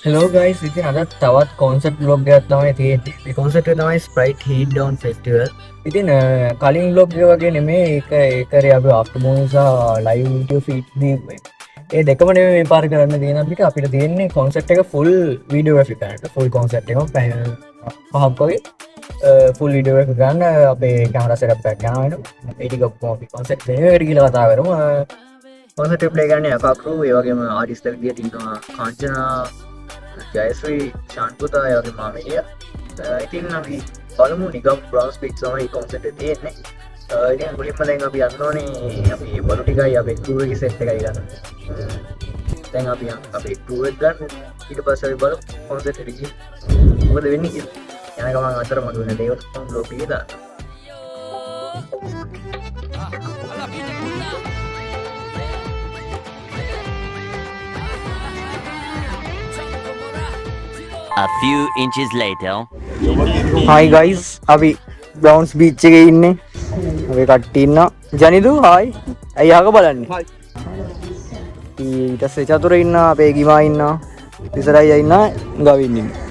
Hello guys, ඉතින් අදත් තවත් කොන්සර්ට් බ්ලොග් එකක් තමයි තියෙන්නේ. මේ කොන්සර්ට් එක තමයි Sprite Heat Down Festival. ඉතින් කලින් බ්ලොග් එක වගේ නෙමේ ඒකරේ අපි ආෆ්ටර් මූවි සහ ලයිව් වීඩියෝ ෆීඩ් දී ඒ දෙකම නෙමෙයි මේ පාර කරන්න තියෙන අපිට තියෙන්නේ කොන්සර්ට් එක ෆුල් වීඩියෝග්‍රැෆි කරන්න. ෆුල් කොන්සර්ට් එක පැය පහක් වගේ ෆුල් වීඩියෝ එක ගන්න අපේ කැමරා සෙටප් එකක් ගන්න වෙනවා. ඒ ටික ඔක්කොම අපි කොන්සර්ට් එකේට ගිහලා කතා කරමු. කොන්සර්ට් එක ප්ලේ කරන්නේ අකාක්රු ඒ වගේම ආටිස්ට් විදියට ඉන්නවා කාංචනා ජයශ්‍රී ශාන්පුතා යගේ මාමලිය ඉතින් අපි බලමු නිකම් බ්‍රවන්ස් පික් තමයි කොන්සර්ට් එක තියෙන්නේ ඉතින් මුලින්ම දැන් අපි යන්න ඕනේ අපි බලු ටිකයි අපේ ක්‍රූ එකේ සෙට් එකයි ගන්න දැන් අපි අපේ ක්‍රූ එක ගන්න ඊට පස්සේ අපි බලමු කොන්සර්ට් එකට ගිහින් මොකද වෙන්නේ කියලා යන ගමන් අතර මතුවෙන දේවල් බ්ලොග් එකේ දාන්න A few inches later. Hi guys, අපි බ්‍රවන්ස් බීච් එකේ ඉන්නේ. අපි කට්ටිය ඉන්නවා. ජනිදු hi. අය යහක බලන්නේ. ඊට පස්සේ චතුර ඉන්නවා, අපේ ගිමා ඉන්නවා. ඉස්සරහයි ඉන්නවා, ගවින් ඉන්නවා.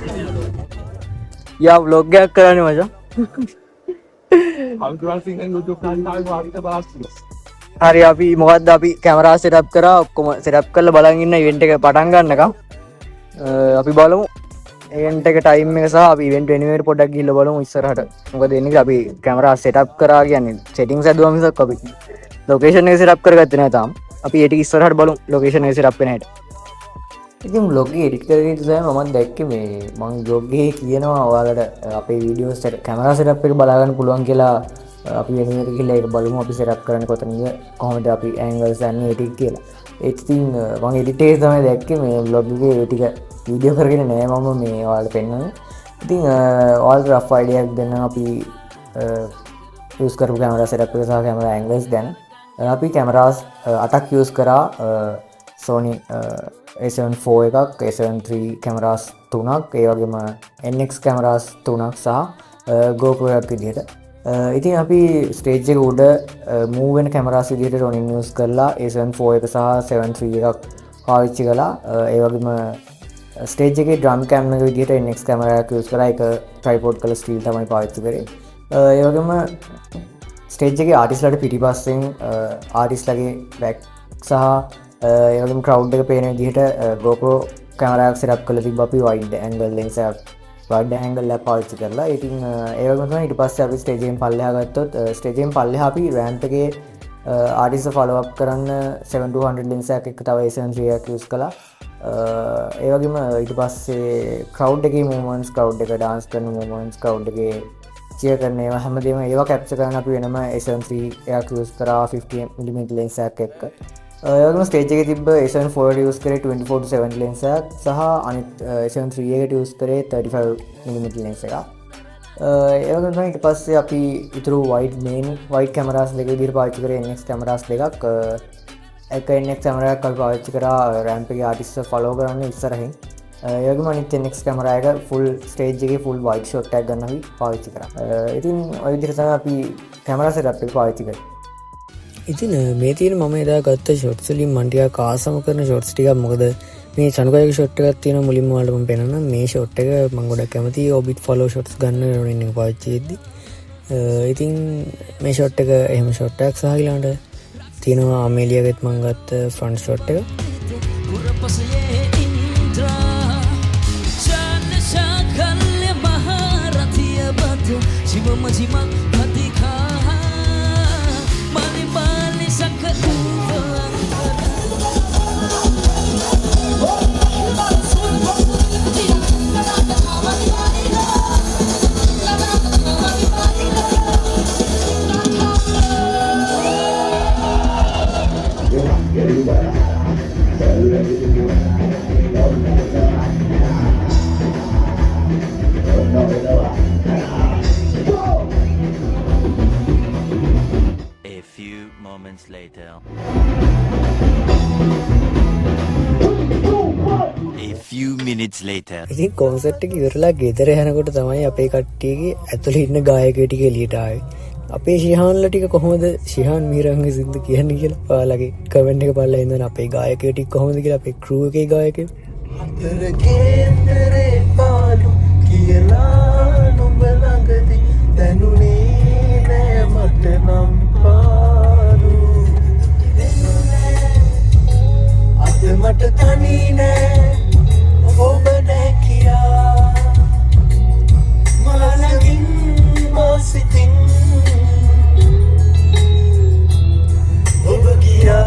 යා vlog එකක් කරන්නේ මචං. හරි අපි මොකද්ද අපි කැමරා සෙටප් කරා ඔක්කොම සෙටප් කරලා බලන් ඉන්න ඉවෙන්ට් එක පටන් ගන්නකම් අපි බලමු ඉවෙන්ට් එක ටයිම් එක සහ අපි ඉවෙන්ට් වෙනුවෙට පොඩ්ඩක් ගිහිල්ලා බලමු ඉස්සරහට. මොකද එන්නේ කියලා අපි කැමරා සෙටප් කරා කියන්නේ සෙටින්ග්ස් හදුවා මිසක් අපි ලොකේෂන් එක සෙටප් කරගත්තේ නැහැ තාම. අපි ඒ ටික ඉස්සරහට බලමු ලොකේෂන් එක සෙටප් වෙන හැටි. ඉතින් vlog එක එඩිට් කරගෙන ඉඳලා මම දැක්කේ මේ මම vlog එකේ කියනවා ඔයාලට අපේ වීඩියෝස් කැමරා සෙටප් එක බලා ගන්න පුළුවන් කියලා අපි වෙනුවෙට ගිහිල්ලා ඒක බලමු අපි සෙටප් කරන්නේ කොතනද කොහොමද අපි ඇන්ගල්ස් ගන්න ඒ ටික කියලා. ඒක ඉතින් මම එඩිට් එකේ තමයි දැක්කේ මේ vlog එකේ ඒ ටික වීඩියෝ කරගෙන නෑ මම මේ ඔයාලට පෙන්නන්නේ. ඉතින් ඔයාලට රෆ් අයිඩියා එකක් දෙන්න අපි යූස් කරපු කැමරා සෙටප් එක සහ කැමරා ඇන්ගල්ස් දැන් අපි කැමරාස් 8ක් යූස් කරා Sony A7 IV එකක් A7 III කැමරාස් 3ක් ඒ වගේම NX කැමරාස් 3ක් සහ GoPro එකක් විදිහට. ඉතින් අපි ස්ටේජ් එක උඩ මූව් වෙන කැමරාස් විදිහට Ronin යූස් කරලා A7 IV එක සහ 7 III එකක් පාවිච්චි කළා. ඒ වගේම ස්ටේජ් එකේ ඩ්‍රම් කැම් එක විදිහට NX කැමරා එකක් යූස් කරලා ඒක ට්‍රයිපෝඩ් කළ ස්ටිල් තමයි පාවිච්චි කරේ. ඒ වගේම ස්ටේජ් එකේ ආටිස්ට්ලාට පිටිපස්සෙන් ආටිස්ට්ලාගේ බෑක් සහ ඒ වගේම ක්‍රවුඩ් එක පේන විදිහට GoPro කැමරා එකක් සෙටප් කරලා තිබ්බා අපි වයිඩ් ඇන්ගල් ලෙන්ස් එකක් වයිඩ් ඇන්ගල් එක පාවිච්චි කරලා. ඉතින් ඒ වගේම තමයි ඊට පස්සේ අපි ස්ටේජ් එකෙන් පල්ලෙහා ගත්තොත් ස්ටේජ් එකෙන් පල්ලෙහා අපි රෑම්ප් එකේ ආටිස්ට් ෆලෝ අප් කරන්න 7-200 ලෙන්ස් එකක් එක්ක තව A7 III එකක් යූස් කළා. ඒ වගේම ඊට පස්සේ ක්‍රවුඩ් එකේ මූවමන්ට්ස් ක්‍රවුඩ් එක ඩාන්ස් කරන මූවමන්ට්ස් ක්‍රවුඩ් එකේ චියර් කරන ඒවා හැමදේම ඒවා කැප්චර් කරන්න අපි වෙනම A7 III එකක් යූස් කරා 50mm ලෙන්ස් එකක් එක්ක. ඒ වගේම ස්ටේජ් එකේ තිබ්බ A7 IV යූස් කරේ 24-70 ලෙන්ස් එකක් සහ අනිත් A7 III එකට යූස් කරේ 35mm ලෙන්ස් එකක්. ඒ වගේම තමයි ඊට පස්සේ අපි ඊටු වයිඩ් කැමරාස් දෙක විදිහට පාවිච්චි කරේ NX කැමරාස් දෙකක්. එක NX කැමරා එකක් අපි පාවිච්චි කරා රෑම්ප් එකේ ආටිස්ට් ෆලෝ කරන්න ඉස්සරහින්. ඒ වගේම අනිත් NX කැමරා එක ෆුල් ස්ටේජ් එකේ ෆුල් වයිඩ් ෂොට් එකක් ගන්න අපි පාවිච්චි කරා. ඉතින් ඔය විදිහට තමයි අපි කැමරා සෙටප් එක පාවිච්චි කරේ. ඉතින් මේ තියෙන මම එදා ගත්ත ෂොට්ස් වලින් මම ටිකක් ආසම කරන ෂොට්ස් ටිකක් මොකද මේ චනුකාගේ ෂොට් එකක් තියෙනවා මුලින්ම ඔයාලට මම පෙන්නන්නම් මේ ෂොට් එක මම ගොඩක් කැමතියි ඔබිට් ෆලෝ ෂොට්ස් ගන්න Ronin එක පාවිච්චි කරද්දි. ඉතින් මේ ෂොට් එක එහෙම ෂොට් එකක් සහ ඊළඟට තියෙනවා අමේලියාගෙත් මම ගත්ත ෆ්‍රන්ට් ෂොට් එක. A few moments later. A few minutes later. ඉතින් කොන්සර්ට් එක ඉවරලා ගෙදර යනකොට තමයි අපේ කට්ටියගේ ඇතුළේ ඉන්න ගායකයෝ ටික එළියට ආවේ. අපේ ශිහාන්ලා ටික කොහොමද ශිහාන් මීරංගේ සින්දු කියන්නේ කියලා ඔයාලගේ කමෙන්ට් එක බලලා ඉඳන් අපේ ගායකයෝ ටික කොහොමද කියලා අපේ ක්‍රූ එකේ ගායකයෝ උත්තර කේන්දරේ පාලු කියලා නුඹ ළඟදී දැනුනේ නෑ මට නම් පාලු අද මට තනි නෑ ඔබ නෑ කියා මලගින් මාසිතින් ඔබ කියා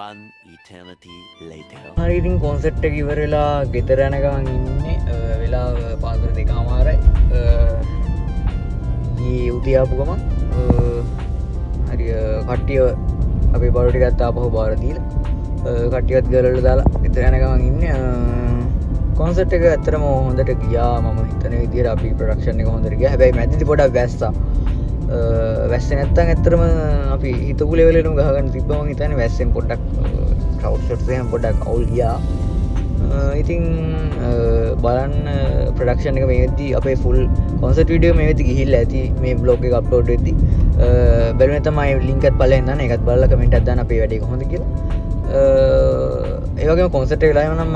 One eternity later. හරි ඉතින් කොන්සර්ට් එක ඉවරලා ගෙදර යන ගමන් ඉන්නේ වෙලාව පාන්දර 2:00යි ඊ උදේ ආපු ගමන් හරි කට්ටිය අපේ බඩු ටිකත් ආපහු බාර දීලා කට්ටියත් ගලවලා දාලා ගෙදර යන ගමන් ඉන්නේ කොන්සර්ට් එක ඇත්තටම හොඳට ගියා මම හිතන විදිහට අපි ප්‍රොඩක්ෂන් එක හොඳට ගියා හැබැයි මැදදී පොඩක් වැස්සා වැස්සේ නැත්තම් ඇත්තටම අපි හිතපු ලෙවල් එකටම ගහගන්න තිබ්බම මම හිතන්නේ වැස්සෙන් පොඩ්ඩක් ක්‍රවුඩ් ෂොට්ස් එකෙන් පොඩ්ඩක් අවුල් ගියා. ඉතින් බලන්න ප්‍රොඩක්ෂන් එක මේ වෙද්දි අපේ ෆුල් කොන්සර්ට් වීඩියෝ මේ වෙද්දි ගිහිල්ලා ඇති මේ බ්ලොග් එක අප්ලෝඩ් වෙද්දි. බැලුවේ තමයි ලින්ක් එකත් පල්ලෙන් දාන්න. ඒකත් බලලා කමෙන්ට් එකක් දාන්න අපේ වැඩේ කොහොමද කියලා. ඒ වගේම කොන්සර්ට් එක ලයිව් නම්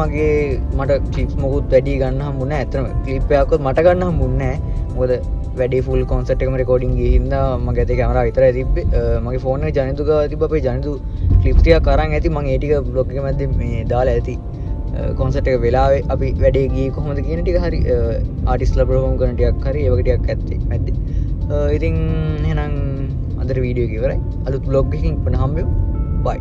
මට ක්ලිප්ස් මොකුත් වැඩි ගන්න හම්බුනේ නැහැ. ඇත්තටම ක්ලිප් එකක්වත් මට ගන්න හම්බුනේ නැහැ. මොකද වැඩි ෆුල් කොන්සර්ට් එකම රෙකෝඩින් ගියේ හින්දා මගේ අතේ කැමරාව විතරයි තිබ්බේ. මගේ ෆෝන් එකේ ජනිදු ගාව තිබ්බ අපේ ජනිදු ක්ලිප්ස් ටිකක් අරන් ඇති. මම ඒ ටික බ්ලොග් එක මැද්දේ මේ දාලා ඇති. කොන්සර්ට් එක වෙලාවේ අපි වැඩේ ගියේ කොහොමද කියන ටික හරි ආටිස්ට්ලා පර්ෆෝම් කරන ටිකක් හරි ඒ වගේ ටිකක් ඇත්තේ මැද්දේ. ඉතින් එහෙනම් අදට වීඩියෝ එක ඉවරයි. අලුත් බ්ලොග් එකකින් ඉක්මන හම්බෙමු. බයි.